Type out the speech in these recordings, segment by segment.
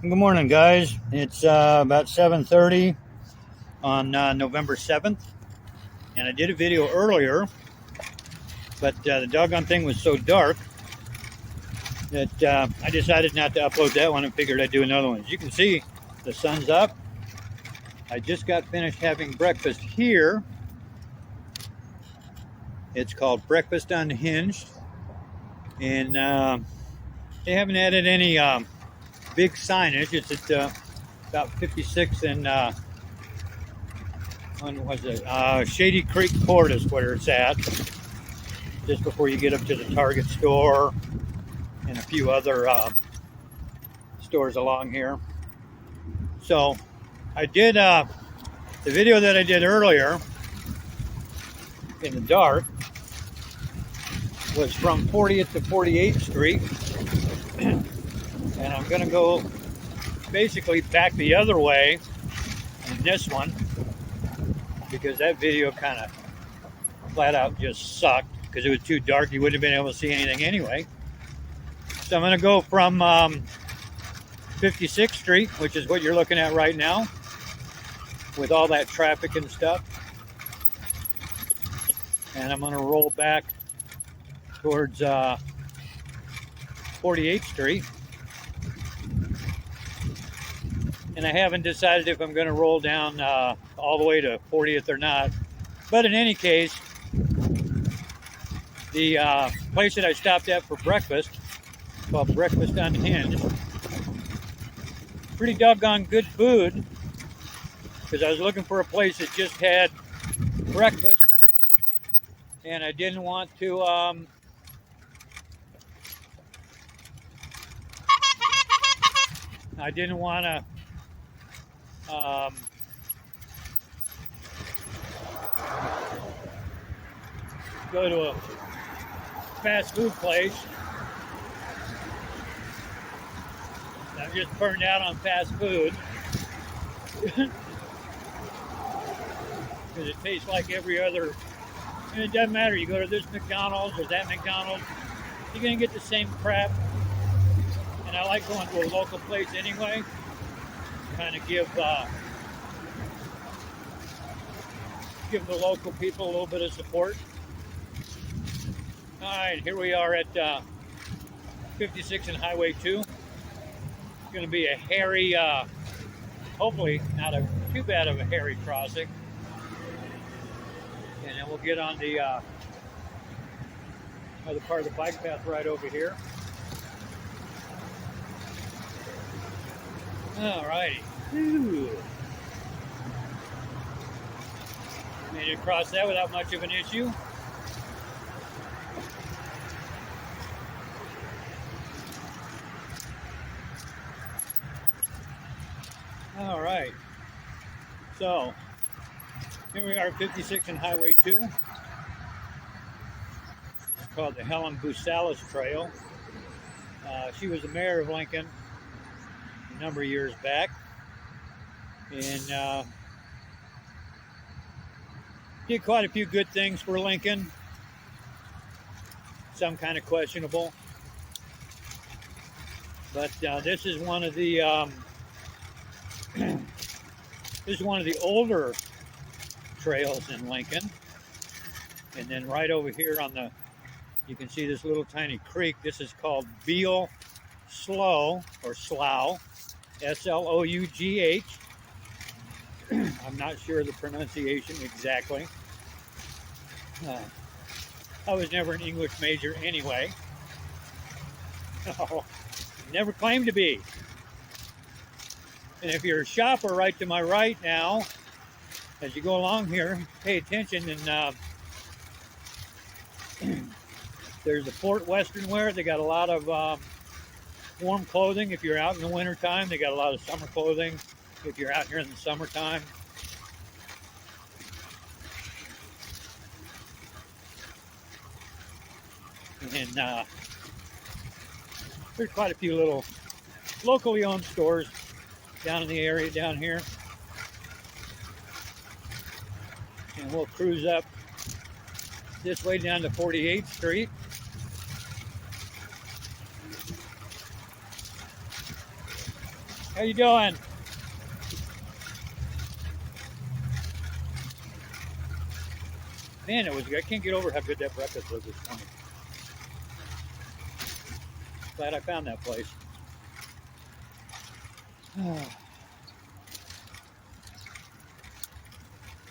Good morning, guys. It's about 7:30 on November 7th, and I did a video earlier, but the doggone thing was so dark that I decided not to upload that one and figured I'd do another one. As you can see, the sun's up. I just got finished having breakfast here. It's called Breakfast Unhinged, and they haven't added any big signage. It's at about 56 and when was it? Shady Creek Court is where it's at, just before you get up to the Target store and a few other stores along here. So I did the video that I did earlier in the dark was from 40th to 48th Street, and I'm going to go basically back the other way in this one because that video kind of flat out just sucked because it was too dark. You wouldn't have been able to see anything anyway. So I'm going to go from 56th Street, which is what you're looking at right now, with all that traffic and stuff. And I'm going to roll back towards 48th Street. And I haven't decided if I'm going to roll down all the way to 40th or not. But in any case, the place that I stopped at for breakfast, called Breakfast Unhinged, pretty doggone good food, because I was looking for a place that just had breakfast, and I didn't want to go to a fast food place. I'm just burned out on fast food because it tastes like every other. And it doesn't matter. You go to this McDonald's or that McDonald's, you're gonna get the same crap. And I like going to a local place anyway. Kind of give the local people a little bit of support. All right, here we are at 56 and Highway 2. It's going to be a hairy, hopefully not too bad of a hairy crossing. And then we'll get on the other part of the bike path right over here. All righty. Made it across that without much of an issue. All right, so here we are at 56 and Highway 2. It's called the Helen Busalis Trail. She was the mayor of Lincoln a number of years back, and did quite a few good things for Lincoln, some kind of questionable. But this is one of the this is one of the older trails in Lincoln. And then right over here you can see this little tiny creek. This is called Beal Slough, or Slough, S-L-O-U-G-H. I'm not sure of the pronunciation exactly. I was never an English major anyway. Never claimed to be. And if you're a shopper right to my right now, as you go along here, pay attention. And there's the Fort Western Wear. They got a lot of warm clothing if you're out in the wintertime. They got a lot of summer clothing if you're out here in the summertime. And there's quite a few little locally owned stores down in the area down here. And we'll cruise up this way down to 48th Street. How you doing? Man, I can't get over how good that breakfast was this morning. Glad I found that place.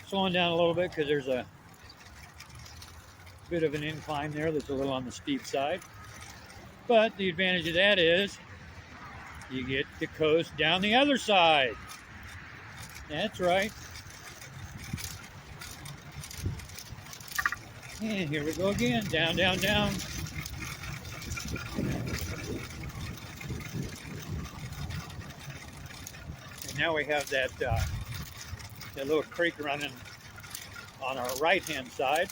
Slowing down a little bit because there's a bit of an incline there that's a little on the steep side. But the advantage of that is you get to coast down the other side. That's right. And here we go again. Down, down, down. And now we have that little creek running on our right-hand side.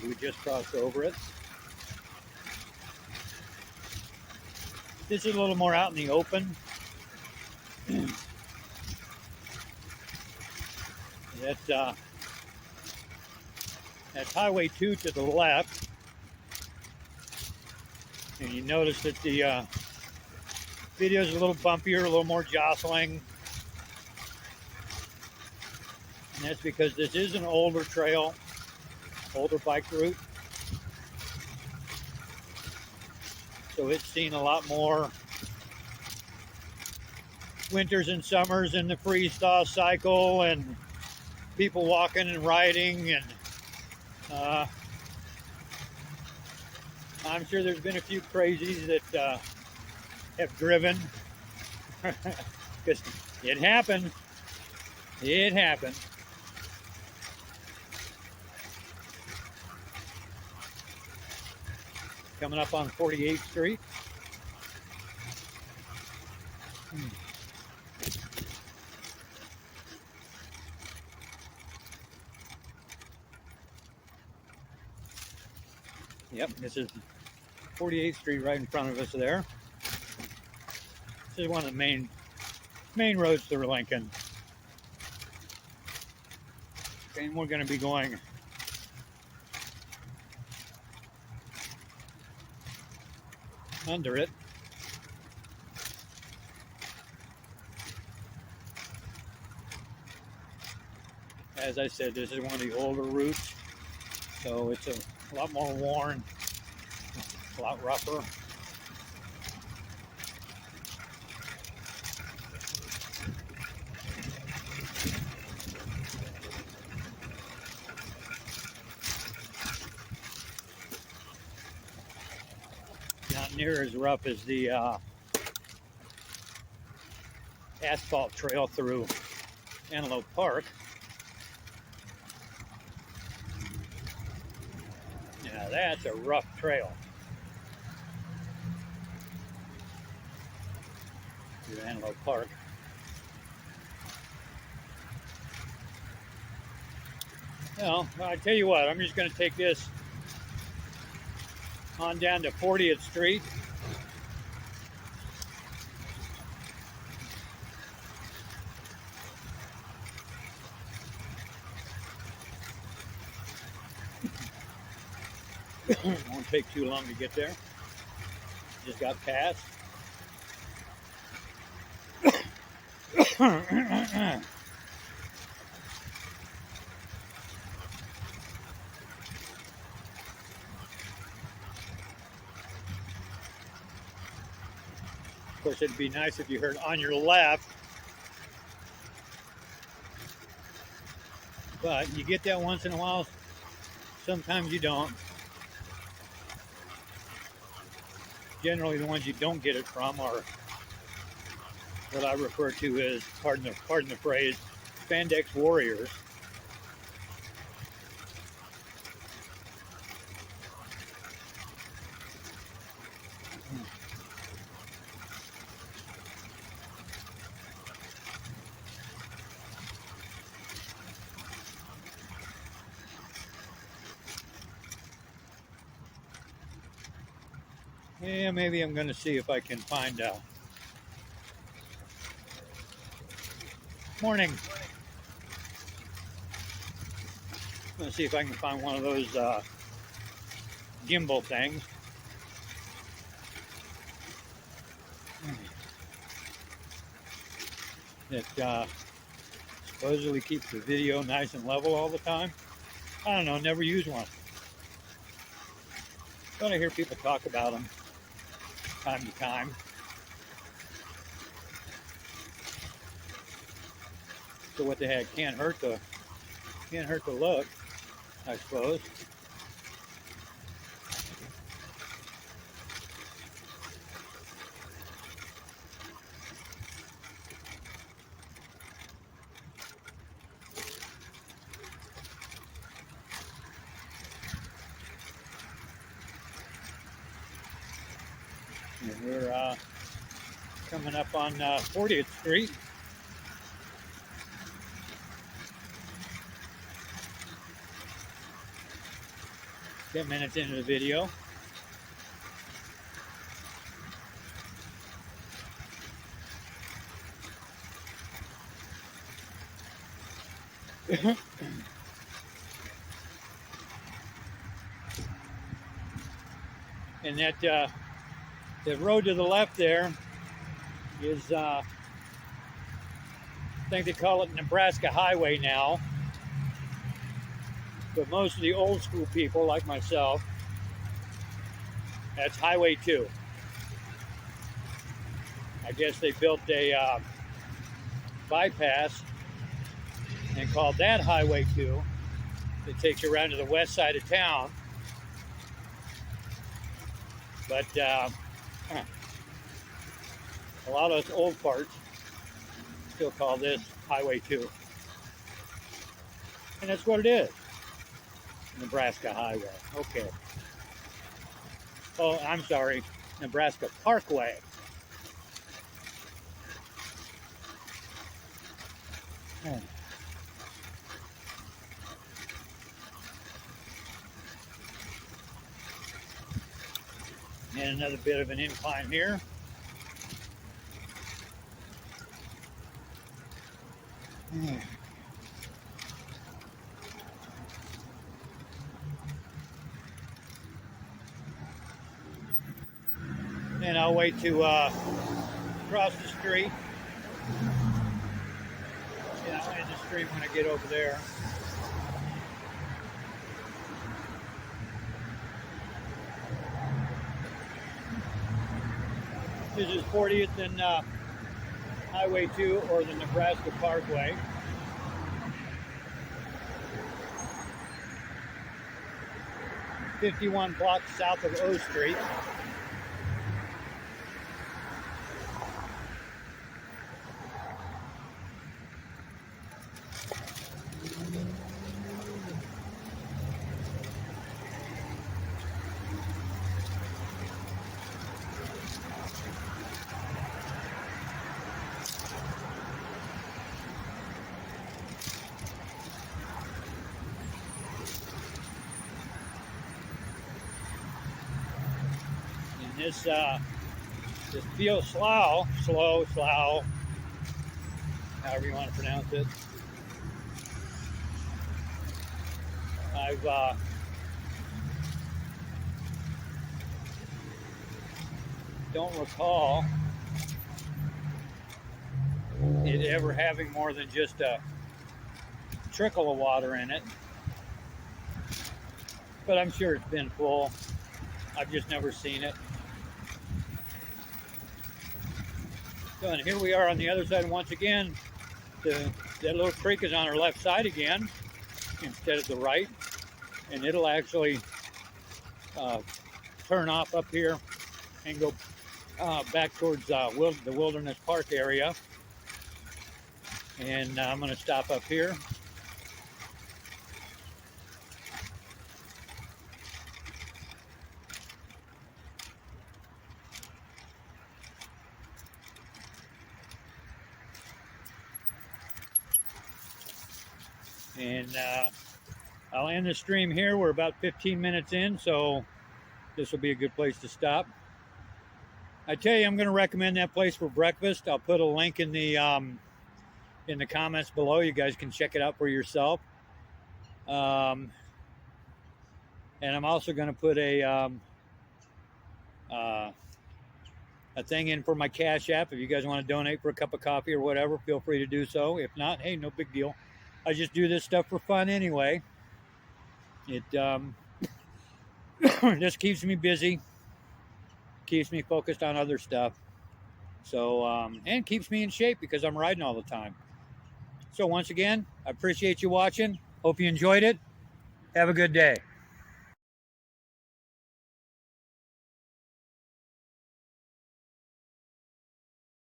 We just crossed over it. This is a little more out in the open. That's Highway 2 to the left. And you notice that the video is a little bumpier, a little more jostling. And that's because this is an older trail, older bike route. So it's seen a lot more winters and summers in the freeze-thaw cycle and people walking and riding. And I'm sure there's been a few crazies that have driven because it happened. It happened. Coming up on 48th Street. Yep, this is 48th Street right in front of us there. This is one of the main roads through Lincoln. And we're going to be going under it. As I said, this is one of the older routes, so it's a lot more worn, a lot rougher. Not near as rough as the asphalt trail through Antelope Park. Now that's a rough trail. Through Antelope Park. Well, I tell you what, I'm just going to take this on down to 40th Street. Won't take too long to get there. Just got past. Of course, it'd be nice if you heard on your left, but you get that once in a while. Sometimes you don't. Generally, the ones you don't get it from are what I refer to as, pardon the phrase, spandex warriors. Yeah, maybe I'm going to see if I can find out. Morning. I'm going to see if I can find one of those gimbal things. that supposedly keeps the video nice and level all the time. I don't know, never use one. But I hear people talk about them time to time. So what the heck, can't hurt the look, I suppose. And we're coming up on 40th Street. Ten minutes into the video. And that the road to the left there is, I think they call it Nebraska Highway now. But most of the old school people, like myself, that's Highway 2. I guess they built a bypass and called that Highway 2. It takes you around to the west side of town. But a lot of those old parts still call this Highway 2. And that's what it is. Nebraska Highway. Okay. Oh, I'm sorry. Nebraska Parkway. And another bit of an incline here. And I'll wait to cross the street. And I'll end the stream when I get over there. This is 40th and Highway 2, or the Nebraska Parkway. .51 blocks south of O Street. This Theo Slough, however you want to pronounce it. I've don't recall it ever having more than just a trickle of water in it, but I'm sure it's been full. I've just never seen it. So, and here we are on the other side once again. That little creek is on our left side again instead of the right, and it'll actually turn off up here and go back towards the Wilderness Park area. And I'm going to stop up here. And I'll end the stream here. We're about 15 minutes in, so this will be a good place to stop. I tell you, I'm going to recommend that place for breakfast. I'll put a link in the comments below. You guys can check it out for yourself. And I'm also going to put a a thing in for my Cash App. If you guys want to donate for a cup of coffee or whatever, feel free to do so. If not, hey, no big deal. I just do this stuff for fun anyway. It just keeps me busy, keeps me focused on other stuff. So, and keeps me in shape because I'm riding all the time. So once again, I appreciate you watching. Hope you enjoyed it. Have a good day.